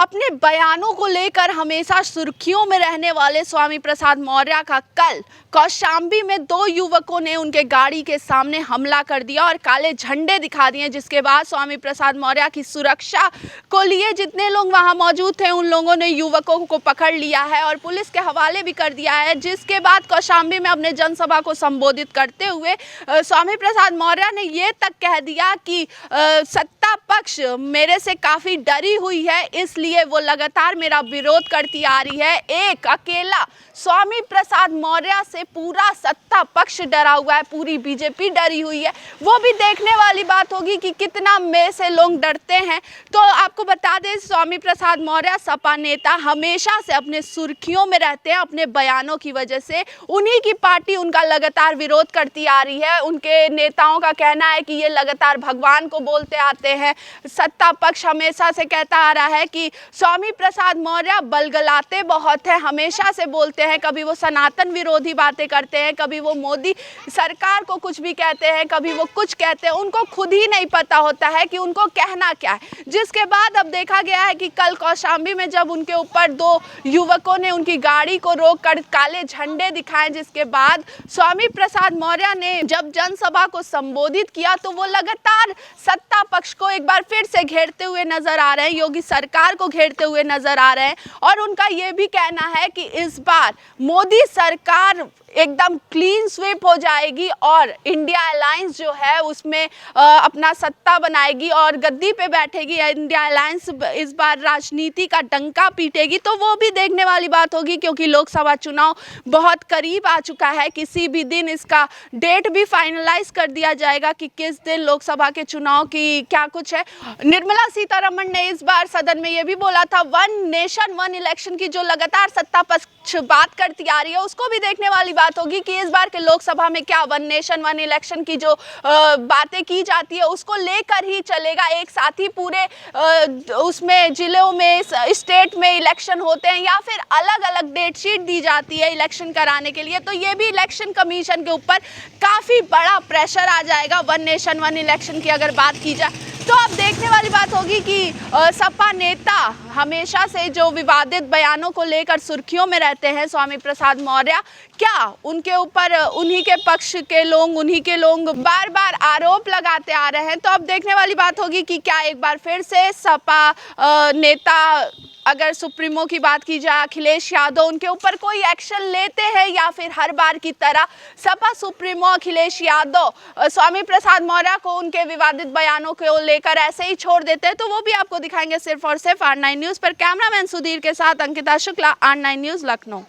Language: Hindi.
अपने बयानों को लेकर हमेशा सुर्खियों में रहने वाले स्वामी प्रसाद मौर्य का कल कौशाम्बी में दो युवकों ने उनके गाड़ी के सामने हमला कर दिया और काले झंडे दिखा दिए, जिसके बाद स्वामी प्रसाद मौर्य की सुरक्षा को लिए जितने लोग वहां मौजूद थे उन लोगों ने युवकों को पकड़ लिया है और पुलिस के हवाले भी कर दिया है। जिसके बाद कौशाम्बी में अपने जनसभा को संबोधित करते हुए स्वामी प्रसाद मौर्य ने ये तक कह दिया कि सत्ता पक्ष मेरे से काफ़ी डरी हुई है, इसलिए वो लगातार मेरा विरोध करती आ रही है। एक अकेला स्वामी प्रसाद मौर्य से पूरा सत्ता पक्ष डरा हुआ है, पूरी बीजेपी डरी हुई है। वो भी देखने वाली बात होगी कि कितना में से लोग डरते हैं। तो आपको बता दें, स्वामी प्रसाद मौर्य सपा नेता हमेशा से अपने सुर्खियों में रहते हैं अपने बयानों की वजह से। उन्हीं की पार्टी उनका लगातार विरोध करती आ रही है। उनके नेताओं का कहना है कि ये लगातार भगवान को बोलते आते हैं। सत्ता पक्ष हमेशा से कहता आ रहा है कि स्वामी प्रसाद मौर्य बलगलाते बहुत हैं, हमेशा से बोलते हैं। कभी वो सनातन विरोधी बातें करते हैं, कभी वो मोदी सरकार को कुछ भी कहते हैं, कभी वो कुछ कहते हैं। उनको खुद ही नहीं पता होता है कि उनको कहना क्या है। जिसके बाद अब देखा गया है कि कल कौशाम्बी में जब उनके ऊपर दो युवकों ने उनकी गाड़ी को रोककर काले झंडे दिखाए, जिसके बाद स्वामी प्रसाद मौर्य ने जब जनसभा को संबोधित किया तो वो लगातार सत्ता पक्ष को एक बार फिर से घेरते हुए नजर आ रहे हैं, योगी सरकार को घेरते हुए नजर आ रहे हैं। और उनका ये भी कहना है कि इस बार मोदी सरकार एकदम क्लीन स्वीप हो जाएगी और इंडिया अलायंस जो है उसमें अपना सत्ता बनाएगी और गद्दी पे बैठेगी। इंडिया अलायंस इस बार राजनीति का डंका पीटेगी। तो वो भी देखने वाली बात होगी, क्योंकि लोकसभा चुनाव बहुत करीब आ चुका है। किसी भी दिन इसका डेट भी फाइनलाइज कर दिया जाएगा कि किस दिन लोकसभा के चुनाव की क्या कुछ है। निर्मला सीतारमण ने इस बार सदन में ये भी बोला था, वन नेशन वन इलेक्शन की जो लगातार सत्ता पक्ष बात करती आ रही है, उसको भी देखने वाली बात होगी कि इस बार के लोकसभा में क्या वन नेशन वन इलेक्शन की जो बातें की जाती है उसको लेकर ही चलेगा। एक साथ ही पूरे उसमें जिलों में स्टेट में इलेक्शन होते हैं या फिर अलग अलग डेट शीट दी जाती है इलेक्शन कराने के लिए। तो ये भी इलेक्शन कमीशन के ऊपर काफ़ी बड़ा प्रेशर आ जाएगा वन नेशन वन इलेक्शन की अगर बात की जाए। तो अब देखने वाली बात होगी कि सपा नेता हमेशा से जो विवादित बयानों को लेकर सुर्खियों में रहते हैं स्वामी प्रसाद मौर्य, क्या उनके ऊपर उन्हीं के पक्ष के लोग उन्हीं के लोग बार बार आरोप लगाते आ रहे हैं। तो अब देखने वाली बात होगी कि क्या एक बार फिर से सपा नेता, अगर सुप्रीमो की बात की जाए अखिलेश यादव, उनके ऊपर कोई एक्शन लेते हैं या फिर हर बार की तरह सपा सुप्रीमो अखिलेश यादव स्वामी प्रसाद मौर्य को उनके विवादित बयानों को लेकर ऐसे ही छोड़ देते हैं। तो वो भी आपको दिखाएंगे सिर्फ और सिर्फ R9 न्यूज़ पर। कैमरामैन सुधीर के साथ अंकिता शुक्ला, R9 न्यूज़ लखनऊ।